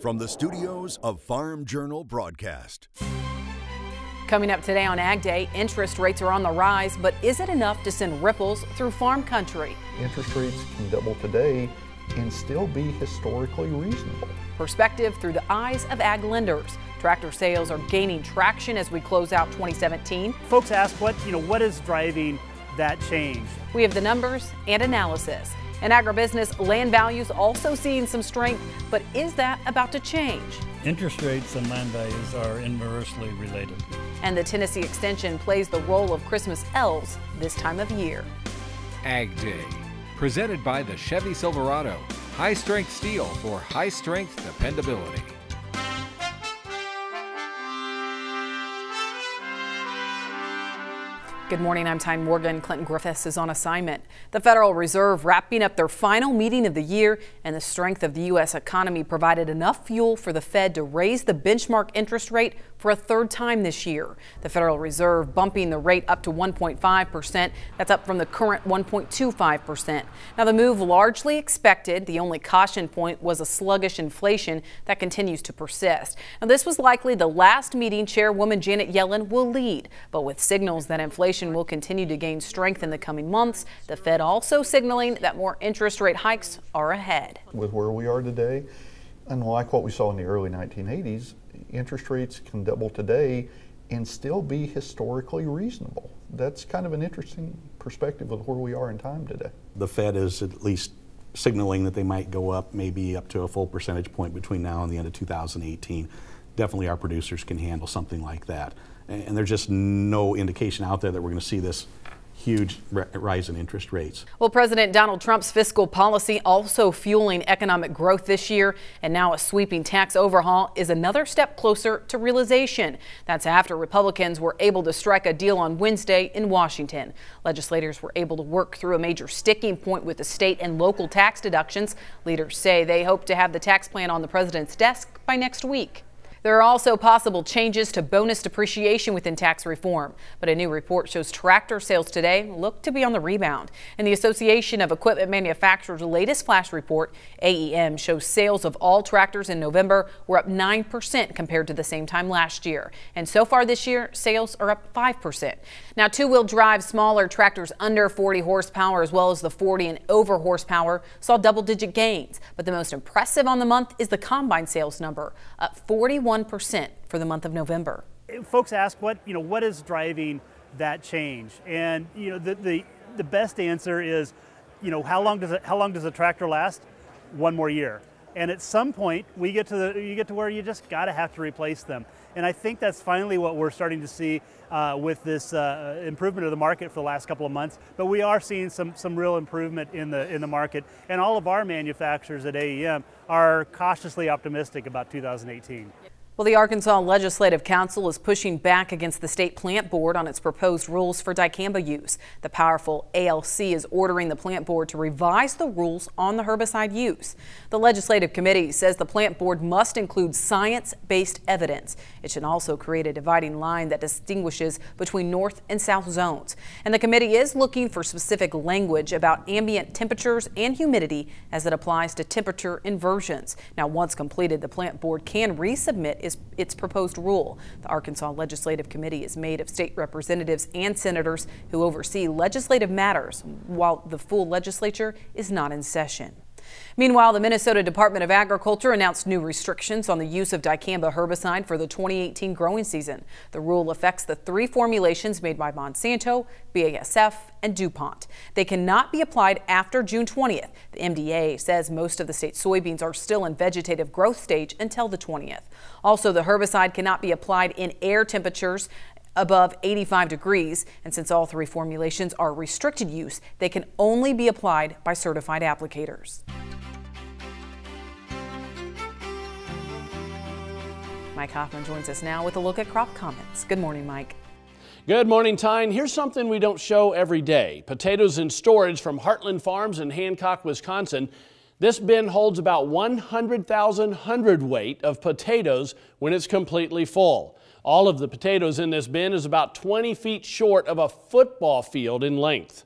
from the studios of Farm Journal Broadcast. Coming up today on Ag Day, interest rates are on the rise, but is it enough to send ripples through farm country? Interest rates can double today and still be historically reasonable. Perspective through the eyes of ag lenders. Tractor sales are gaining traction as we close out 2017. Folks ask what is driving that change? We have the numbers and analysis. In agribusiness, land values also seeing some strength, but is that about to change? Interest rates and land values are inversely related. And the Tennessee extension plays the role of Christmas elves this time of year. Ag Day, presented by the Chevy Silverado. High-strength steel for high-strength dependability. Good morning, I'm Tyne Morgan. Clinton Griffiths is on assignment. The Federal Reserve wrapping up their final meeting of the year, and the strength of the U.S. economy provided enough fuel for the Fed to raise the benchmark interest rate for a third time this year. The Federal Reserve bumping the rate up to 1.5%. That's up from the current 1.25%. Now, the move largely expected. The only caution point was a sluggish inflation that continues to persist. Now, this was likely the last meeting Chairwoman Janet Yellen will lead, but with signals that inflation will continue to gain strength in the coming months, the Fed also signaling that more interest rate hikes are ahead. With where we are today, unlike what we saw in the early 1980s, interest rates can double today and still be historically reasonable. That's kind of an interesting perspective of where we are in time today. The Fed is at least signaling that they might go up maybe up to a full percentage point between now and the end of 2018. Definitely our producers can handle something like that. And there's just no indication out there that we're going to see this huge rise in interest rates. Well, President Donald Trump's fiscal policy also fueling economic growth this year, and now a sweeping tax overhaul is another step closer to realization. That's after Republicans were able to strike a deal on Wednesday in Washington. Legislators were able to work through a major sticking point with the state and local tax deductions. Leaders say they hope to have the tax plan on the president's desk by next week. There are also possible changes to bonus depreciation within tax reform, but a new report shows tractor sales today look to be on the rebound. In the Association of Equipment Manufacturers' latest flash report, AEM shows sales of all tractors in November were up 9% compared to the same time last year. And so far this year, sales are up 5%. Now, two-wheel drive smaller tractors under 40 horsepower as well as the 40 and over horsepower saw double-digit gains. But the most impressive on the month is the combine sales number, up 41% for the month of November. Folks ask what is driving that change, and the best answer is how long does a tractor last? One more year. And at some point you get to where you just have to replace them. And I think that's finally what we're starting to see with this improvement of the market for the last couple of months. But we are seeing some real improvement in the market, and all of our manufacturers at AEM are cautiously optimistic about 2018. Well, the Arkansas Legislative Council is pushing back against the state plant board on its proposed rules for dicamba use. The powerful ALC is ordering the plant board to revise the rules on the herbicide use. The legislative committee says the plant board must include science-based evidence. It should also create a dividing line that distinguishes between north and south zones. And the committee is looking for specific language about ambient temperatures and humidity as it applies to temperature inversions. Now, once completed, the plant board can resubmit its proposed rule. The Arkansas Legislative Committee is made of state representatives and senators who oversee legislative matters while the full legislature is not in session. Meanwhile, the Minnesota Department of Agriculture announced new restrictions on the use of dicamba herbicide for the 2018 growing season. The rule affects the three formulations made by Monsanto, BASF, and DuPont. They cannot be applied after June 20th. The MDA says most of the state's soybeans are still in vegetative growth stage until the 20th. Also, the herbicide cannot be applied in air temperatures above 85 degrees, and since all three formulations are restricted use, they can only be applied by certified applicators. Mike Hoffman joins us now with a look at crop comments. Good morning, Mike. Good morning, Tyne. Here's something we don't show every day. Potatoes in storage from Heartland Farms in Hancock, Wisconsin. This bin holds about 100,000 hundredweight of potatoes when it's completely full. All of the potatoes in this bin is about 20 feet short of a football field in length.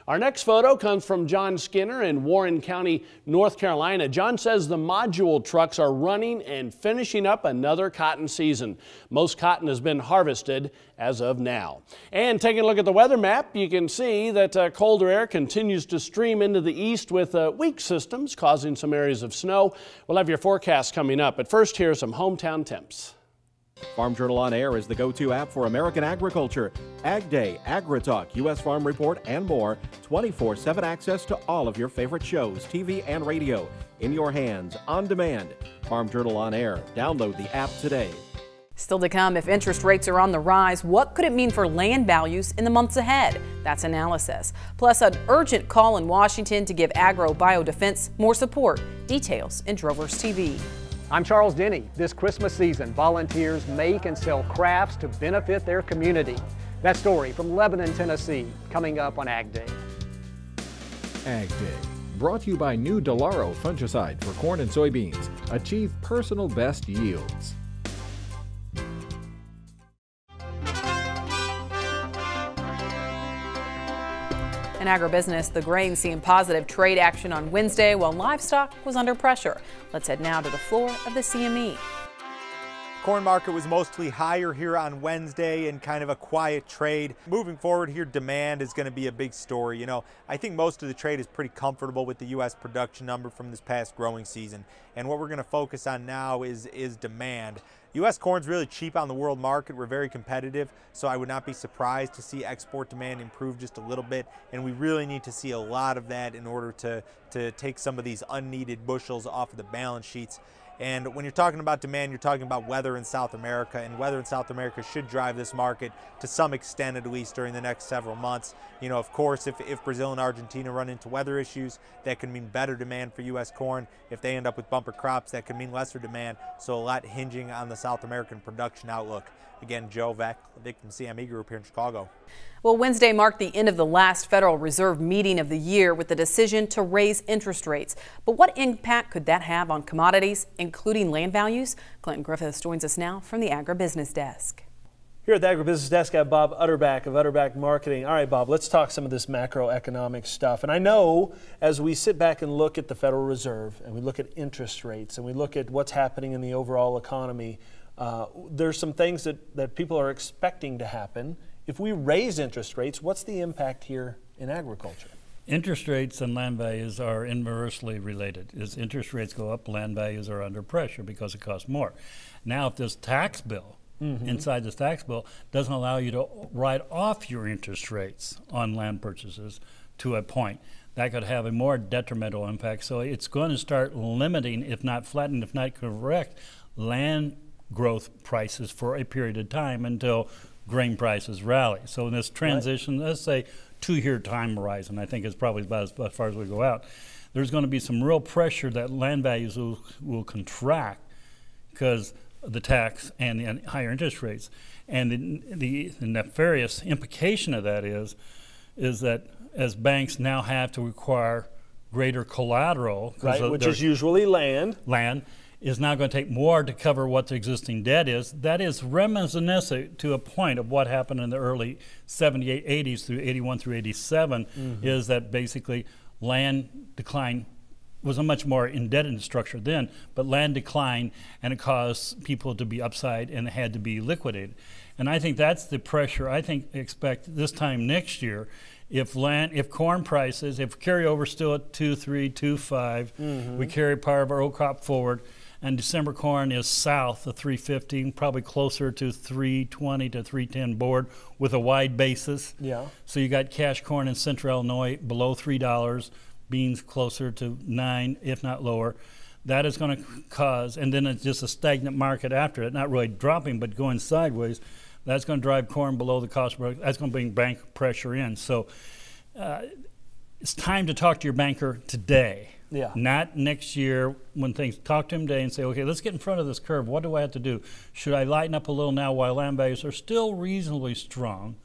Our next photo comes from John Skinner in Warren County, North Carolina. John says the module trucks are running and finishing up another cotton season. Most cotton has been harvested as of now. And taking a look at the weather map, you can see that colder air continues to stream into the east with weak systems causing some areas of snow. We'll have your forecast coming up, but first here are some hometown temps. Farm Journal On Air is the go-to app for American agriculture. AgDay, AgriTalk, U.S. Farm Report, and more. 24/7 access to all of your favorite shows, TV and radio. In your hands, on demand. Farm Journal On Air. Download the app today. Still to come, if interest rates are on the rise, what could it mean for land values in the months ahead? That's analysis. Plus, an urgent call in Washington to give agro-biodefense more support. Details in Drovers TV. I'm Charles Denny. This Christmas season, volunteers make and sell crafts to benefit their community. That story from Lebanon, Tennessee, coming up on AgDay. AgDay, brought to you by new Delaro fungicide for corn and soybeans. Achieve personal best yields. In agribusiness, the grain seeing positive trade action on Wednesday while livestock was under pressure. Let's head now to the floor of the CME. Corn market was mostly higher here on Wednesday and kind of a quiet trade. Moving forward here, demand is going to be a big story. You know, I think most of the trade is pretty comfortable with the U.S. production number from this past growing season. And what we're going to focus on now is demand. U.S. corn's really cheap on the world market. We're very competitive, so I would not be surprised to see export demand improve just a little bit, and we really need to see a lot of that in order to take some of these unneeded bushels off of the balance sheets. And when you're talking about demand, you're talking about weather in South America, and weather in South America should drive this market to some extent, at least during the next several months. You know, of course, if Brazil and Argentina run into weather issues, that can mean better demand for U.S. corn. If they end up with bumper crops, that can mean lesser demand. So a lot hinging on the South American production outlook. Again, Joe Vick from CME Group here in Chicago. Well, Wednesday marked the end of the last Federal Reserve meeting of the year with the decision to raise interest rates. But what impact could that have on commodities, including land values? Clinton Griffiths joins us now from the Agribusiness Desk. Here at the Agribusiness Desk, I have Bob Utterback of Utterback Marketing. All right, Bob, let's talk some of this macroeconomic stuff. And I know as we sit back and look at the Federal Reserve and we look at interest rates and we look at what's happening in the overall economy, there's some things that people are expecting to happen. If we raise interest rates, what's the impact here in agriculture? Interest rates and land values are inversely related. As interest rates go up, land values are under pressure because it costs more. Now, if this tax bill, inside this tax bill, doesn't allow you to write off your interest rates on land purchases to a point, that could have a more detrimental impact. So it's going to start limiting, if not flattening, if not correct, land growth prices for a period of time until grain prices rally. So in this transition, let's say 2-year time horizon, I think is probably about as far as we go out, there's going to be some real pressure that land values will contract because of the tax and the higher interest rates. And the nefarious implication of that is that as banks now have to require greater collateral, right, which is usually land, is now going to take more to cover what the existing debt is. That is reminiscent to a point of what happened in the early 78, 80s through 81 through 87, is that basically land decline was a much more indebted structure then, but land declined and it caused people to be upside and it had to be liquidated. And I think that's the pressure I expect this time next year. If corn prices, if carryover still at 2.3, 2.5, we carry part of our old crop forward, and December corn is south of 350, probably closer to 320 to 310 board with a wide basis. Yeah. So you got cash corn in central Illinois below $3, beans closer to $9, if not lower. That is going to cause, and then it's just a stagnant market after it, not really dropping, but going sideways. That's going to drive corn below the cost. That's going to bring bank pressure in. So it's time to talk to your banker today. Yeah. Not next year when things, talk to him today and say, okay, let's get in front of this curve. What do I have to do? Should I lighten up a little now while land values are still reasonably strong?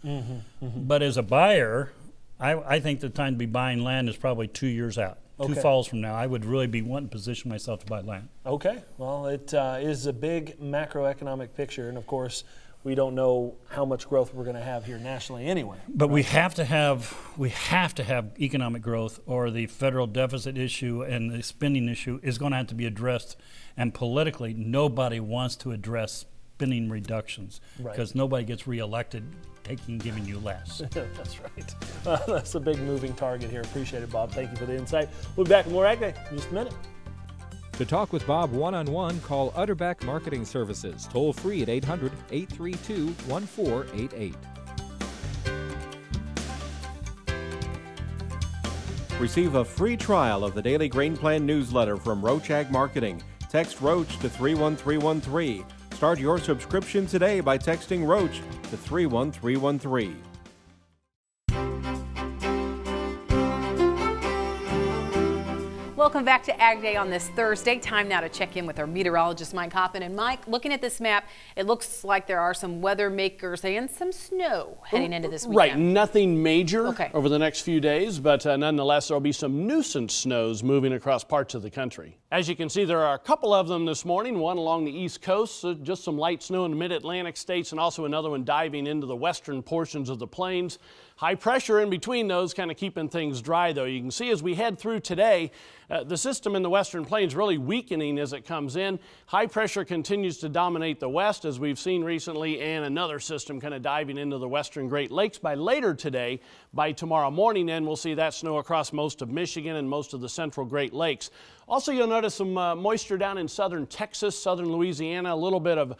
But as a buyer, I think the time to be buying land is probably 2 years out. Okay. 2 falls from now, I would really be wanting to position myself to buy land. Okay. Well, it is a big macroeconomic picture. And of course, we don't know how much growth we're going to have here nationally anyway. But we have to have economic growth, or the federal deficit issue and the spending issue is going to have to be addressed. And politically, nobody wants to address spending reductions because nobody gets reelected giving you less. That's right. That's a big moving target here. Appreciate it, Bob. Thank you for the insight. We'll be back with more AgDay in just a minute. To talk with Bob one-on-one, call Utterback Marketing Services, toll free at 800-832-1488. Receive a free trial of the Daily Grain Plan newsletter from Roach Ag Marketing. Text Roach to 31313. Start your subscription today by texting Roach to 31313. Welcome back to Ag Day on this Thursday. Time now to check in with our meteorologist, Mike Hoffman. And Mike, looking at this map, it looks like there are some weather makers and some snow heading into this weekend. Right, nothing major over the next few days, but nonetheless, there will be some nuisance snows moving across parts of the country. As you can see, there are a couple of them this morning, one along the East Coast, so just some light snow in the mid-Atlantic states, and also another one diving into the western portions of the plains. High pressure in between those, kind of keeping things dry, though. You can see as we head through today, the system in the western plains really weakening as it comes in. High pressure continues to dominate the west, as we've seen recently, and another system kind of diving into the western Great Lakes. By later today, by tomorrow morning, then we'll see that snow across most of Michigan and most of the central Great Lakes. Also, you'll notice some moisture down in southern Texas, southern Louisiana, a little bit of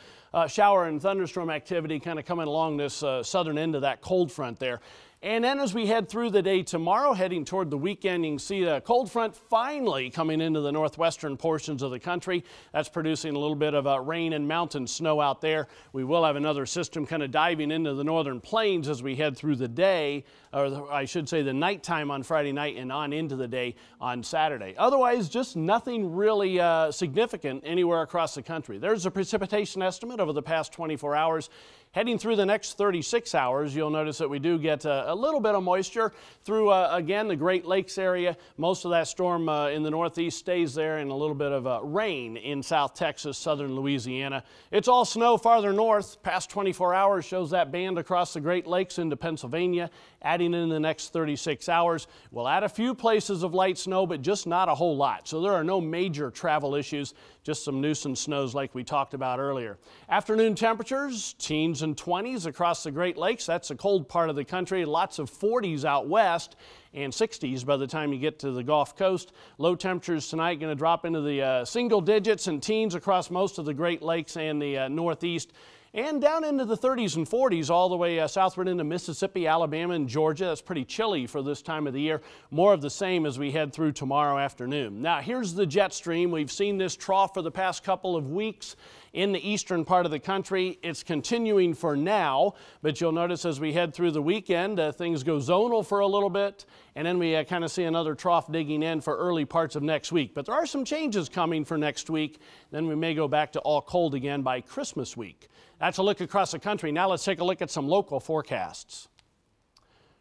shower and thunderstorm activity kind of coming along this southern end of that cold front there. And then as we head through the day tomorrow, heading toward the weekend, you can see the cold front finally coming into the northwestern portions of the country. That's producing a little bit of rain and mountain snow out there. We will have another system kind of diving into the northern plains as we head through the day, or I should say the nighttime on Friday night and on into the day on Saturday. Otherwise, just nothing really significant anywhere across the country. There's a precipitation estimate over the past 24 hours. Heading through the next 36 hours, you'll notice that we do get a little bit of moisture through, again, the Great Lakes area. Most of that storm in the northeast stays there, and a little bit of rain in South Texas, southern Louisiana. It's all snow farther north. Past 24 hours shows that band across the Great Lakes into Pennsylvania. Adding in the next 36 hours. We'll add a few places of light snow, but just not a whole lot. So there are no major travel issues, just some nuisance snows like we talked about earlier. Afternoon temperatures, teens and 20s across the Great Lakes. That's the cold part of the country. Lots of 40s out west and 60s by the time you get to the Gulf Coast. Low temperatures tonight going to drop into the single digits and teens across most of the Great Lakes and the Northeast. And down into the 30s and 40s all the way southward into Mississippi, Alabama, and Georgia. That's pretty chilly for this time of the year. More of the same as we head through tomorrow afternoon. Now, here's the jet stream. We've seen this trough for the past couple of weeks in the eastern part of the country. It's continuing for now, but you'll notice as we head through the weekend, things go zonal for a little bit, and then we kind of see another trough digging in for early parts of next week. But there are some changes coming for next week. Then we may go back to all cold again by Christmas week. That's a look across the country. Now let's take a look at some local forecasts.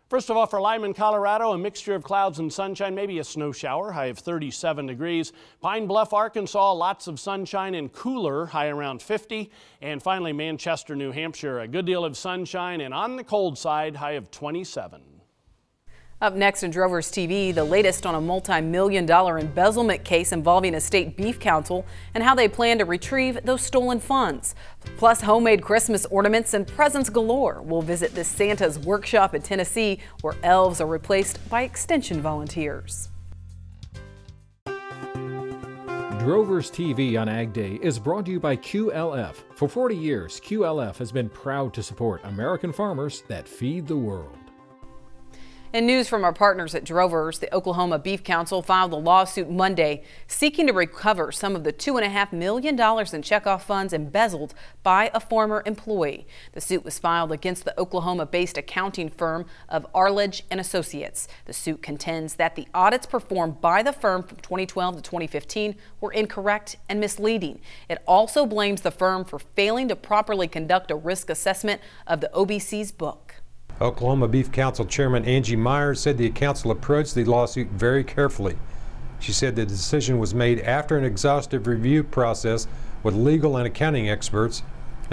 First of all, for Lyman, Colorado, a mixture of clouds and sunshine, maybe a snow shower, high of 37 degrees. Pine Bluff, Arkansas, lots of sunshine and cooler, high around 50. And finally, Manchester, New Hampshire, a good deal of sunshine and on the cold side, high of 27. Up next in Drovers TV, the latest on a multi-million-dollar embezzlement case involving a state beef council and how they plan to retrieve those stolen funds. Plus, homemade Christmas ornaments and presents galore. We'll visit this Santa's workshop in Tennessee, where elves are replaced by extension volunteers. Drovers TV on Ag Day is brought to you by QLF. For 40 years, QLF has been proud to support American farmers that feed the world. In news from our partners at Drovers, the Oklahoma Beef Council filed a lawsuit Monday seeking to recover some of the $2.5 million in checkoff funds embezzled by a former employee. The suit was filed against the Oklahoma-based accounting firm of Arledge and Associates. The suit contends that the audits performed by the firm from 2012 to 2015 were incorrect and misleading. It also blames the firm for failing to properly conduct a risk assessment of the OBC's book. Oklahoma Beef Council Chairman Angie Myers said the council approached the lawsuit very carefully. She said the decision was made after an exhaustive review process with legal and accounting experts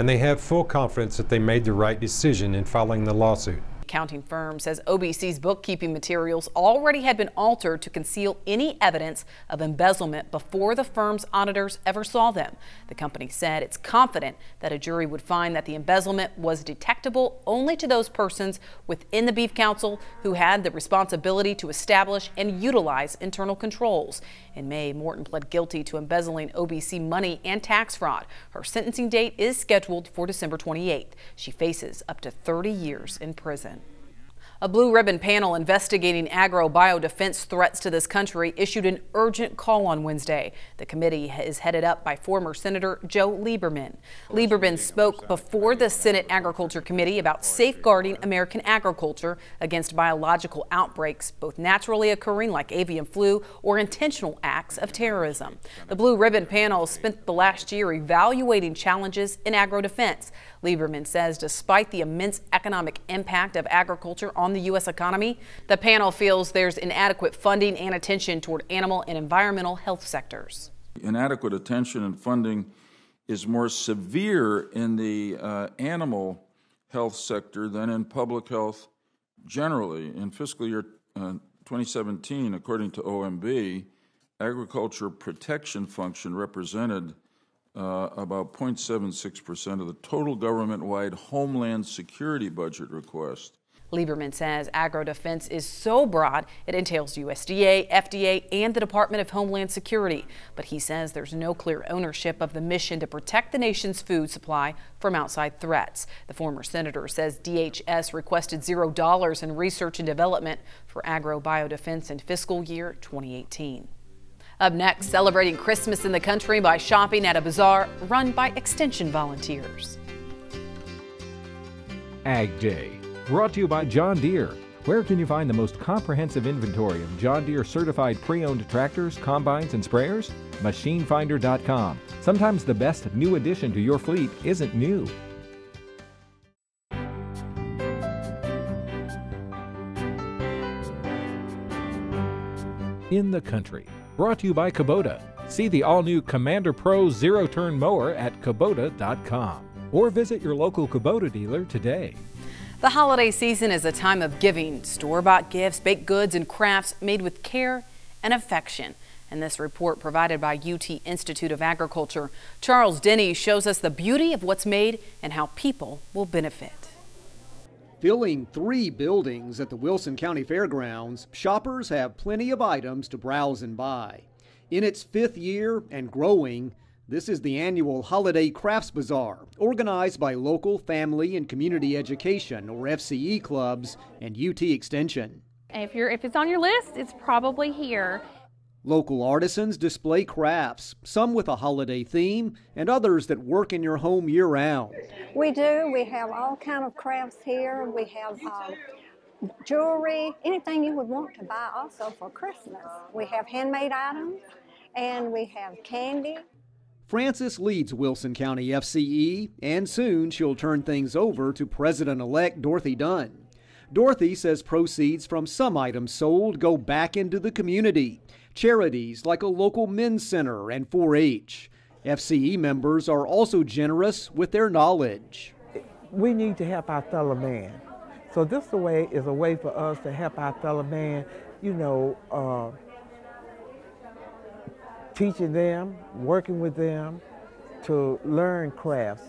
and they have full confidence that they made the right decision in filing the lawsuit. Accounting firm says OBC's bookkeeping materials already had been altered to conceal any evidence of embezzlement before the firm's auditors ever saw them. The company said it's confident that a jury would find that the embezzlement was detectable only to those persons within the Beef Council who had the responsibility to establish and utilize internal controls. In May, Morton pled guilty to embezzling OBC money and tax fraud. Her sentencing date is scheduled for December 28th. She faces up to 30 years in prison. A blue ribbon panel investigating agro-biodefense threats to this country issued an urgent call on Wednesday. The committee is headed up by former Senator Joe Lieberman. Lieberman spoke before the Senate Agriculture Committee about safeguarding American agriculture against biological outbreaks, both naturally occurring like avian flu or intentional acts of terrorism. The blue ribbon panel spent the last year evaluating challenges in agro-defense. Lieberman says despite the immense economic impact of agriculture on the U.S. economy, the panel feels there's inadequate funding and attention toward animal and environmental health sectors. Inadequate attention and funding is more severe in the animal health sector than in public health generally. In fiscal year 2017, according to OMB, agriculture protection function represented about 0.76% of the total government-wide Homeland Security budget request. Lieberman says agro-defense is so broad it entails USDA, FDA, and the Department of Homeland Security. But he says there's no clear ownership of the mission to protect the nation's food supply from outside threats. The former senator says DHS requested $0 in research and development for agro-biodefense in fiscal year 2018. Up next, celebrating Christmas in the country by shopping at a bazaar run by Extension volunteers. AgDay, brought to you by John Deere. Where can you find the most comprehensive inventory of John Deere certified pre-owned tractors, combines, and sprayers? MachineFinder.com. Sometimes the best new addition to your fleet isn't new. In the country, brought to you by Kubota. See the all-new Commander Pro zero-turn mower at Kubota.com or visit your local Kubota dealer today. The holiday season is a time of giving, store-bought gifts, baked goods, and crafts made with care and affection. In this report provided by UT Institute of Agriculture, Charles Denny shows us the beauty of what's made and how people will benefit. Filling 3 buildings at the Wilson County Fairgrounds, shoppers have plenty of items to browse and buy. In its 5th year and growing, this is the annual Holiday Crafts Bazaar, organized by local family and community education, or FCE clubs, and UT Extension. If it's on your list, it's probably here. Local artisans display crafts, some with a holiday theme, and others that work in your home year-round. We do. We have all kind of crafts here. We have jewelry, anything you would want to buy also for Christmas. We have handmade items, and we have candy. Frances leads Wilson County FCE, and soon she'll turn things over to President-elect Dorothy Dunn. Dorothy says proceeds from some items sold go back into the community. Charities like a local men's center and 4-H. FCE members are also generous with their knowledge. We need to help our fellow man. So this is a way for us to help our fellow man, teaching them, working with them to learn crafts.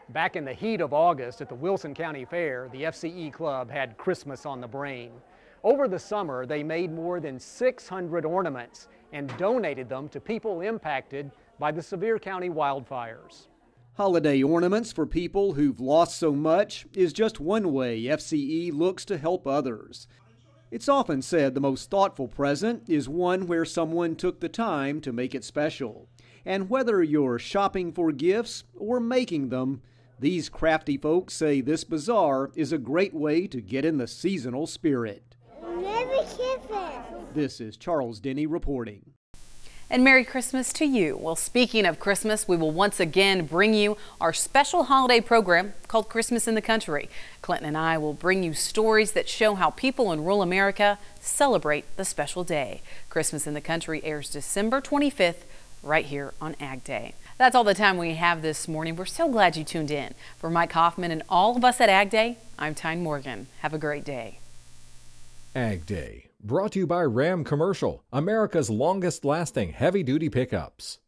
Back in the heat of August at the Wilson County Fair, the FCE Club had Christmas on the brain. Over the summer, they made more than 600 ornaments and donated them to people impacted by the Sevier County wildfires. Holiday ornaments for people who've lost so much is just one way FCE looks to help others. It's often said the most thoughtful present is one where someone took the time to make it special. And whether you're shopping for gifts or making them, these crafty folks say this bazaar is a great way to get in the seasonal spirit. This is Charles Denny reporting. And Merry Christmas to you. Well, speaking of Christmas, we will once again bring you our special holiday program called Christmas in the Country. Clinton and I will bring you stories that show how people in rural America celebrate the special day. Christmas in the Country airs December 25th right here on AgDay. That's all the time we have this morning. We're so glad you tuned in. For Mike Hoffman and all of us at Ag Day, I'm Tyne Morgan. Have a great day. Ag Day, brought to you by Ram Commercial, America's longest lasting heavy duty pickups.